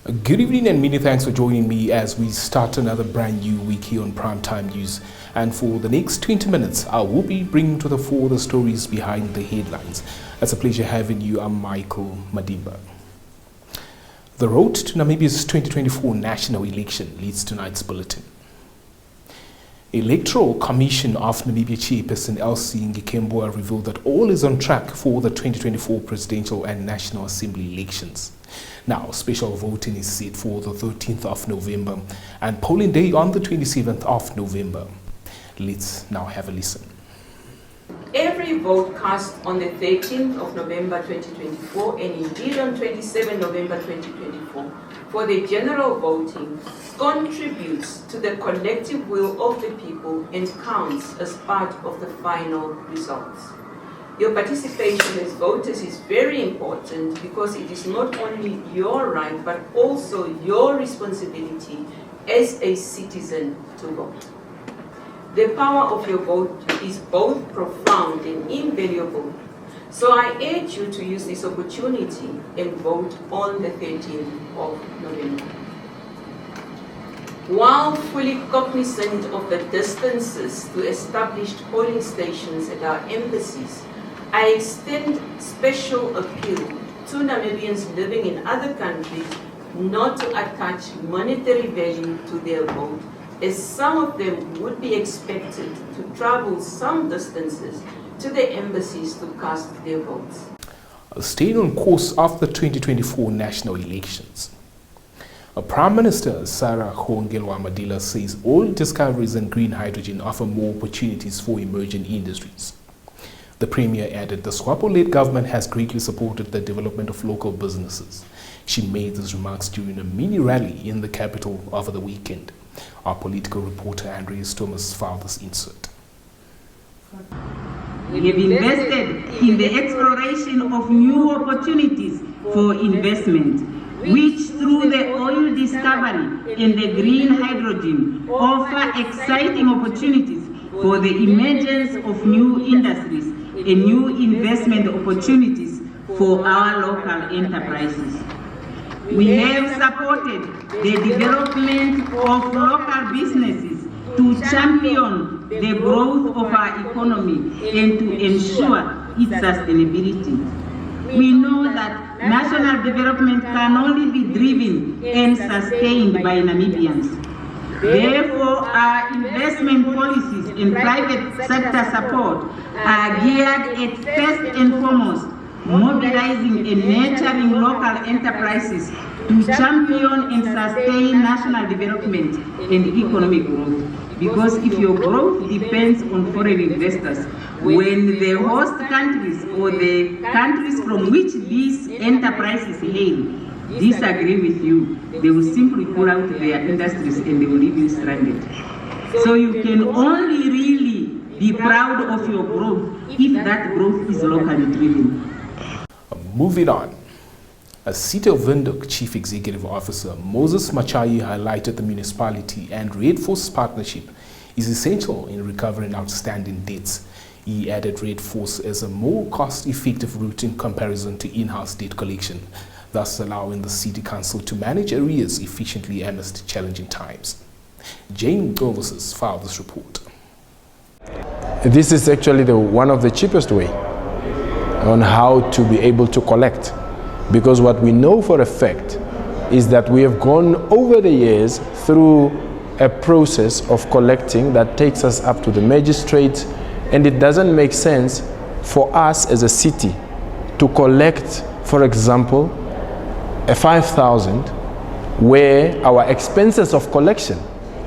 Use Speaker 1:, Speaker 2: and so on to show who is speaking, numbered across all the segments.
Speaker 1: Good evening and many thanks for joining me as we start another brand new week here on Primetime News. And for the next 20 minutes, I will be bringing to the fore the stories behind the headlines. It's a pleasure having you. I'm Michael Madimba. The road to Namibia's 2024 national election leads tonight's bulletin. Electoral Commission of Namibia Chairperson Elsie Ngikembua revealed that all is on track for the 2024 presidential and national assembly elections. Now, special voting is set for the 13th of November and polling day on the 27th of November. Let's now have a listen.
Speaker 2: Every vote cast on the 13th of November 2024 and indeed on 27 November 2024 for the general voting contributes to the collective will of the people and counts as part of the final results. Your participation as voters is very important because it is not only your right but also your responsibility as a citizen to vote. The power of your vote is both profound and invaluable, so I urge you to use this opportunity and vote on the 13th of November. While fully cognizant of the distances to established polling stations at our embassies, I extend special appeal to Namibians living in other countries not to attach monetary value to their vote, as some of them would be expected to travel some distances to the embassies to cast their votes.
Speaker 1: Staying on course of the 2024 national elections, Prime Minister Sarah Hongelwa Madila says all discoveries in green hydrogen offer more opportunities for emerging industries. The Premier added the SWAPO-led government has greatly supported the development of local businesses. She made these remarks during a mini rally in the capital over the weekend. Our political reporter Andreas Thomas filed this insert.
Speaker 3: We have invested in the exploration of new opportunities for investment, which through the oil discovery and the green hydrogen offer exciting opportunities for the emergence of new industries and new investment opportunities for our local enterprises. We have supported the development of local businesses to champion the growth of our economy and to ensure its sustainability. We know that national development can only be driven and sustained by Namibians. Therefore, our investment policies and private sector support are geared at first and foremost mobilizing and nurturing local enterprises to champion and sustain national development and economic growth. Because if your growth depends on foreign investors, when the host countries or the countries from which these enterprises hail disagree with you, they will simply pull out their industries and they will leave you stranded. So you can only really be proud of your growth if that growth is locally driven.
Speaker 1: Moving on, as City of Windhoek Chief Executive Officer Moses Machayi highlighted the municipality and Red Force partnership is essential in recovering outstanding debts. He added Red Force as a more cost-effective route in comparison to in-house debt collection, thus allowing the City Council to manage arrears efficiently amidst challenging times. Jane Govers filed this report.
Speaker 4: This is actually one of the cheapest way on how to be able to collect, because what we know for a fact is that we have gone over the years through a process of collecting that takes us up to the magistrate, and it doesn't make sense for us as a city to collect, for example, a 5,000 where our expenses of collection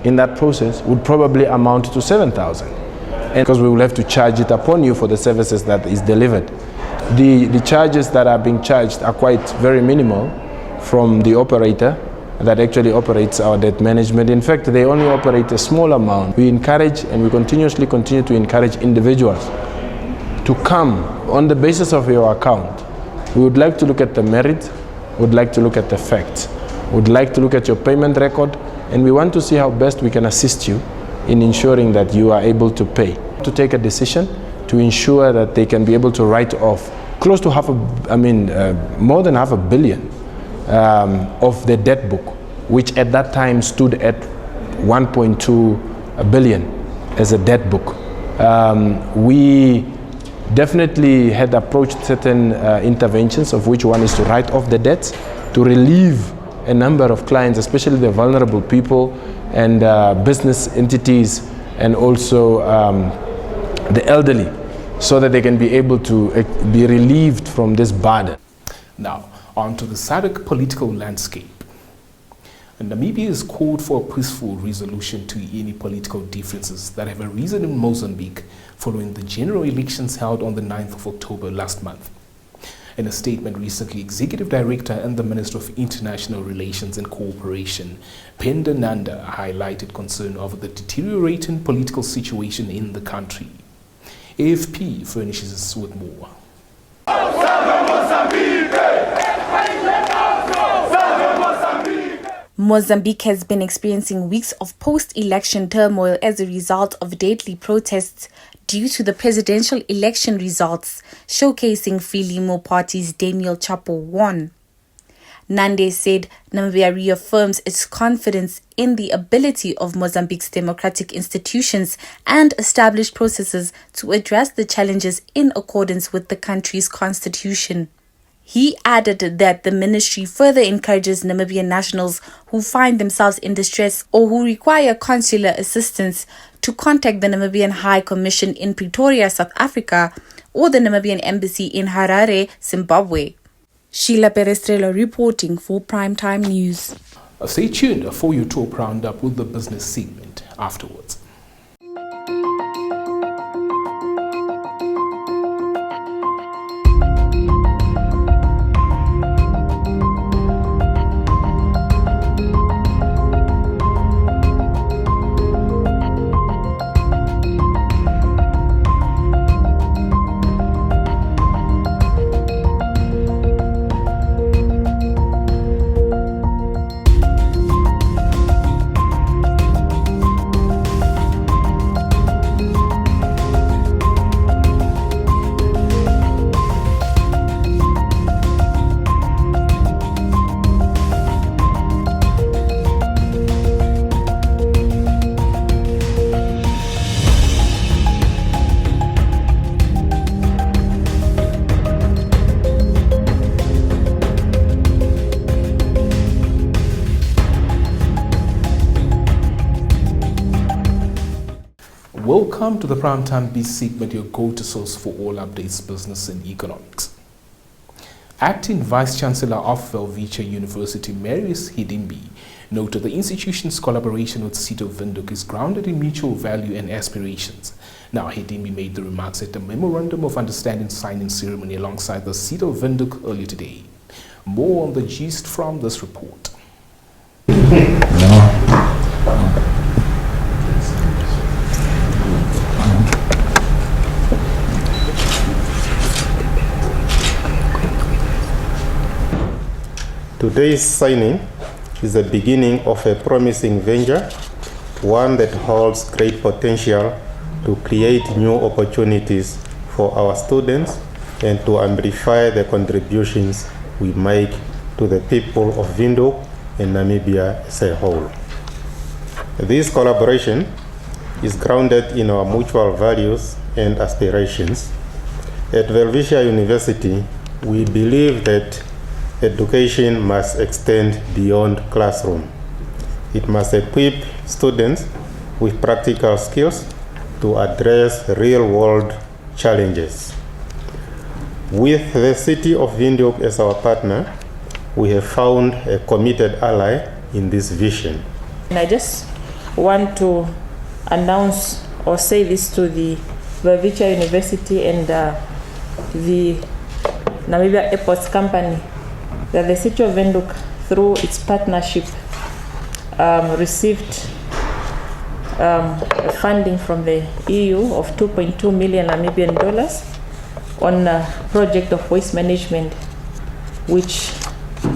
Speaker 4: in that process would probably amount to 7,000, and because we will have to charge it upon you for the services that is delivered. The charges that are being charged are quite very minimal from the operator that actually operates our debt management. In fact, they only operate a small amount. We encourage and we continuously continue to encourage individuals to come on the basis of your account. We would like to look at the merit, we would like to look at the facts, we would like to look at your payment record, and we want to see how best we can assist you in ensuring that you are able to pay. To take a decision to ensure that they can be able to write off close to more than $500 million of the debt book, which at that time stood at 1.2 billion as a debt book. We definitely had approached certain interventions, of which one is to write off the debts, to relieve a number of clients, especially the vulnerable people and business entities, and also the elderly, so that they can be able to be relieved from this burden.
Speaker 1: Now, on to the SADC political landscape. Namibia has called for a peaceful resolution to any political differences that have arisen in Mozambique following the general elections held on the 9th of October last month. In a statement recently, Executive Director and the Minister of International Relations and Cooperation, Penda Nanda, highlighted concern over the deteriorating political situation in the country. AFP furnishes us with more.
Speaker 5: Mozambique has been experiencing weeks of post-election turmoil as a result of deadly protests due to the presidential election results, showcasing Frelimo Party's Daniel Chapo won. Nande said Namibia reaffirms its confidence in the ability of Mozambique's democratic institutions and established processes to address the challenges in accordance with the country's constitution. He added that the ministry further encourages Namibian nationals who find themselves in distress or who require consular assistance to contact the Namibian High Commission in Pretoria, South Africa, or the Namibian Embassy in Harare, Zimbabwe. Sheila Perestrello reporting for Primetime News.
Speaker 1: Stay tuned for your top roundup with the business segment afterwards. Welcome to the Primetime B segment, your go-to source for all updates, business and economics. Acting Vice-Chancellor of Welwitschia University, Marius Hidimbi, noted the institution's collaboration with Sito Windhoek is grounded in mutual value and aspirations. Now, Hidimbi made the remarks at the Memorandum of Understanding signing ceremony alongside the Sito Windhoek earlier today. More on the gist from this report.
Speaker 6: Today's signing is the beginning of a promising venture, one that holds great potential to create new opportunities for our students and to amplify the contributions we make to the people of Windhoek and Namibia as a whole. This collaboration is grounded in our mutual values and aspirations. At Welwitschia University, we believe that education must extend beyond classroom. It must equip students with practical skills to address real-world challenges. With the city of Windhoek as our partner, we have found a committed ally in this vision.
Speaker 7: And I just want to announce or say this to the Welwitschia University and the Namibia Airports Company, that the city of Windhoek, through its partnership, received funding from the EU of 2.2 million Namibian dollars on a project of waste management, which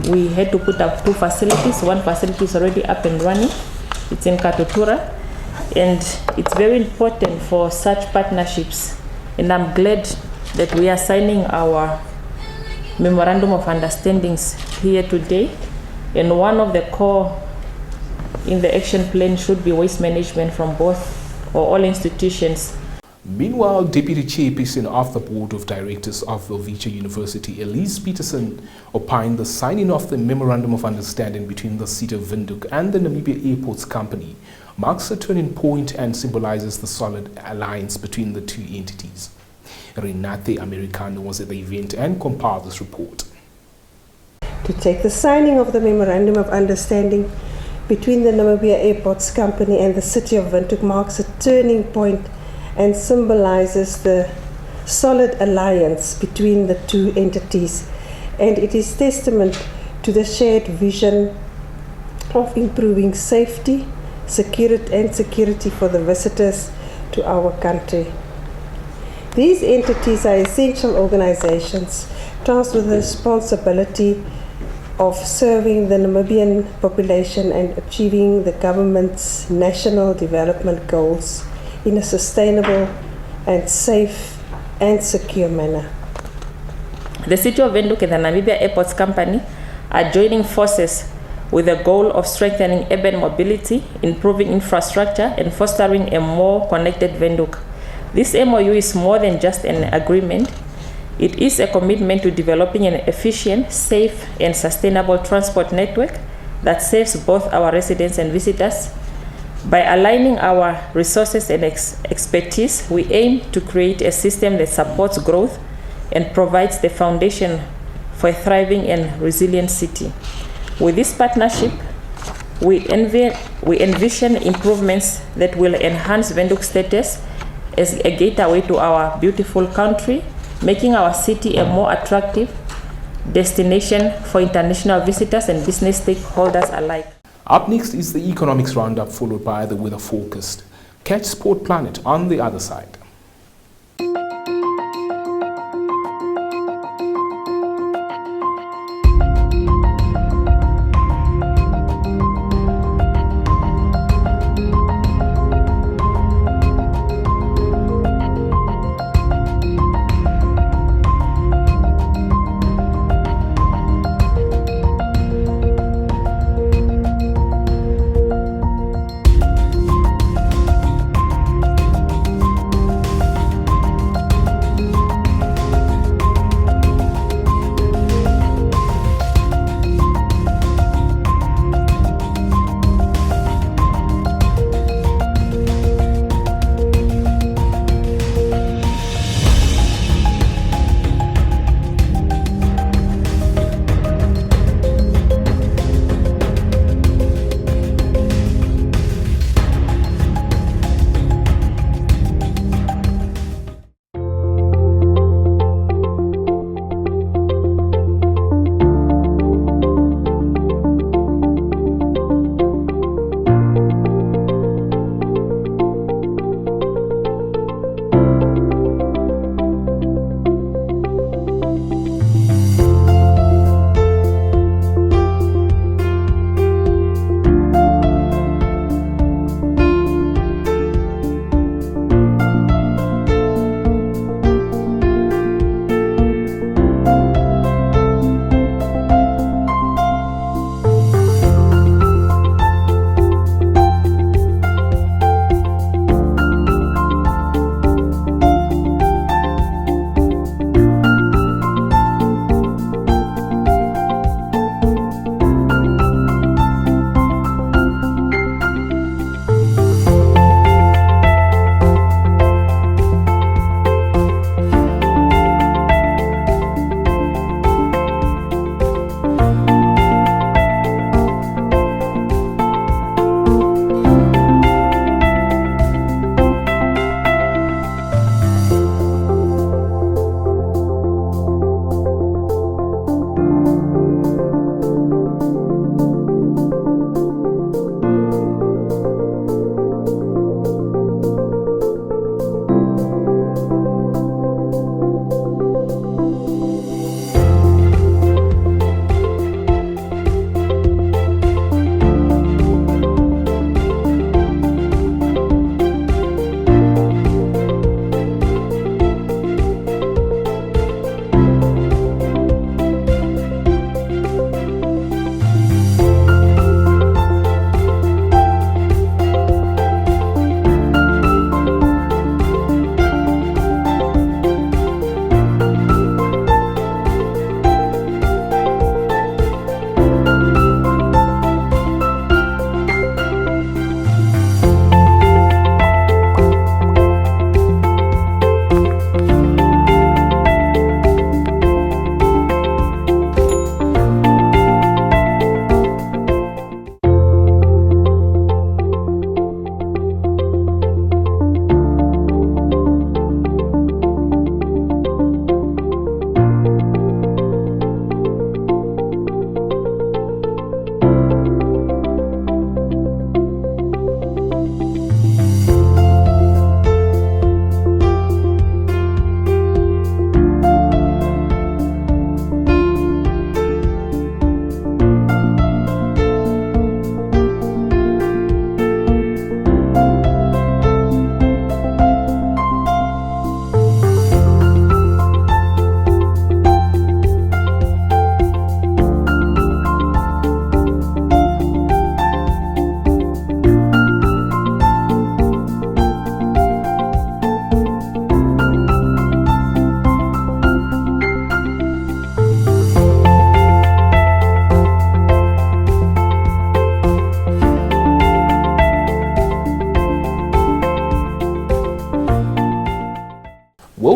Speaker 7: we had to put up 2 facilities. One facility is already up and running. It's in Katutura, and it's very important for such partnerships. And I'm glad that we are signing our memorandum of understandings here today, and one of the core in the action plan should be waste management from both or all institutions.
Speaker 1: Meanwhile, Deputy Chairperson of the Board of Directors of Welwitschek University, Elise Peterson, opined the signing of the Memorandum of Understanding between the City of Windhoek and the Namibia Airports Company marks a turning point and symbolizes the solid alliance between the two entities. Renate Americano was at the event and compiled this report.
Speaker 8: To take the signing of the Memorandum of Understanding between the Namibia Airports Company and the City of Windhoek marks a turning point and symbolizes the solid alliance between the two entities, and it is testament to the shared vision of improving safety, security for the visitors to our country. These entities are essential organizations tasked with the responsibility of serving the Namibian population and achieving the government's national development goals in a sustainable and safe and secure manner.
Speaker 7: The City of Windhoek and the Namibia Airports Company are joining forces with the goal of strengthening urban mobility, improving infrastructure, and fostering a more connected Windhoek. This MOU is more than just an agreement. It is a commitment to developing an efficient, safe, and sustainable transport network that serves both our residents and visitors. By aligning our resources and expertise, we aim to create a system that supports growth and provides the foundation for a thriving and resilient city. With this partnership, we envision improvements that will enhance Windhoek's status as a gateway to our beautiful country, making our city a more attractive destination for international visitors and business stakeholders alike.
Speaker 1: Up next is the economics roundup, followed by the weather forecast. Catch Sport Planet on the other side.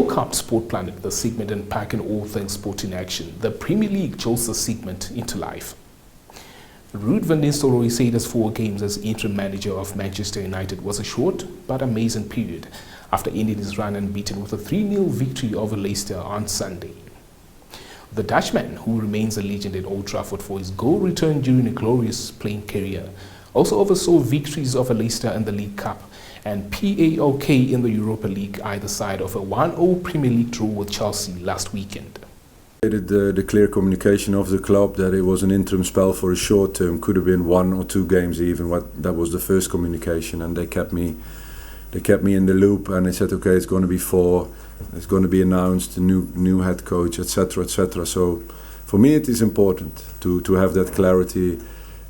Speaker 1: World Cup Sport Planet, the segment unpacking all things sport in action. The Premier League chose the segment into life. Ruud van Nistelrooy said his 4 games as interim manager of Manchester United was a short but amazing period after ending his run unbeaten with a 3-0 victory over Leicester on Sunday. The Dutchman, who remains a legend at Old Trafford for his goal return during a glorious playing career, also oversaw victories over Leicester in the League Cup and PAOK in the Europa League, either side of a 1-0 Premier League draw with Chelsea last weekend.
Speaker 9: The clear communication of the club that it was an interim spell for a short term, could have been 1 or 2 games even. That was the first communication, and they kept me in the loop, and they said, okay, it's going to be 4. It's going to be announced, a new head coach, etc., etc. So for me it is important to have that clarity,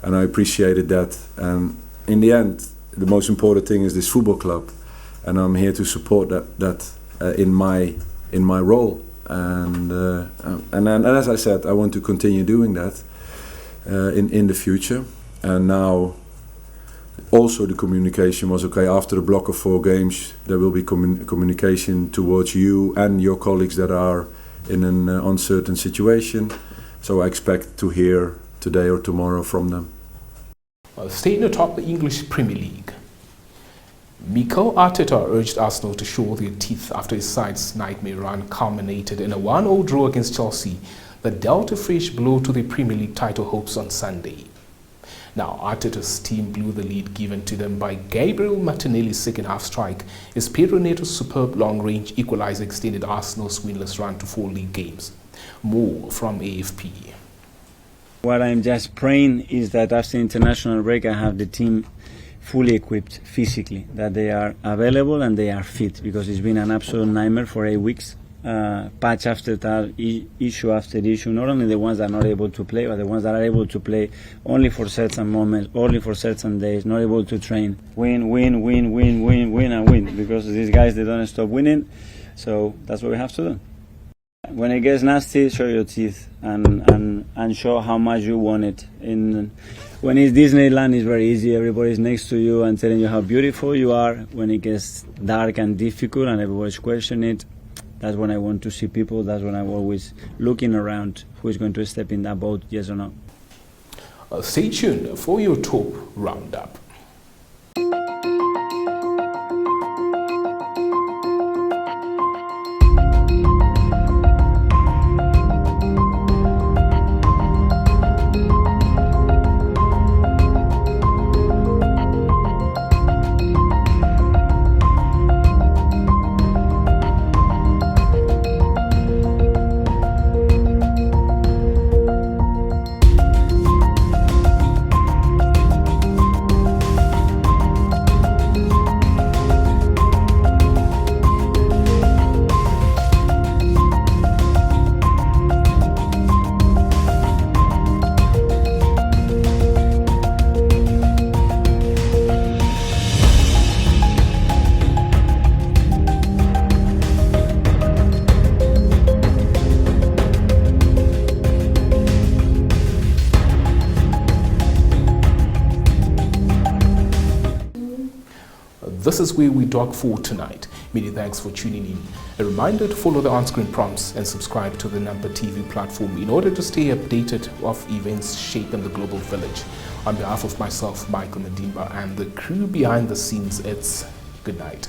Speaker 9: and I appreciated that. And in the end, the most important thing is this football club, and I'm here to support that in my role. And as I said, I want to continue doing that in the future. And now also the communication was, okay, after a block of 4 games there will be communication towards you and your colleagues that are in an uncertain situation. So I expect to hear today or tomorrow from them.
Speaker 1: Staying atop the English Premier League, Mikel Arteta urged Arsenal to show their teeth after his side's nightmare run culminated in a 1-0 draw against Chelsea that dealt a fresh blow to their Premier League title hopes on Sunday. Now, Arteta's team blew the lead given to them by Gabriel Martinelli's second-half strike as Pedro Neto's superb long-range equaliser extended Arsenal's winless run to 4 league games. More from AFP.
Speaker 10: What I'm just praying is that after international break I have the team fully equipped physically, that they are available and they are fit, because it's been an absolute nightmare for 8 weeks. Patch after that, issue after issue, not only the ones that are not able to play, but the ones that are able to play only for certain moments, only for certain days, not able to train. Win, and win, because these guys, they don't stop winning, so that's what we have to do. When it gets nasty, show your teeth and show how much you want it. When it's Disneyland, it's very easy. Everybody's next to you and telling you how beautiful you are. When it gets dark and difficult and everybody's questioning it, that's when I want to see people. That's when I'm always looking around who is going to step in that boat, yes or no.
Speaker 1: Stay tuned for your top roundup. This is where we dock for tonight. Many thanks for tuning in. A reminder to follow the on-screen prompts and subscribe to the Nampa TV platform in order to stay updated of events shaping the global village. On behalf of myself, Michael Medimba, and the crew behind the scenes, it's good night.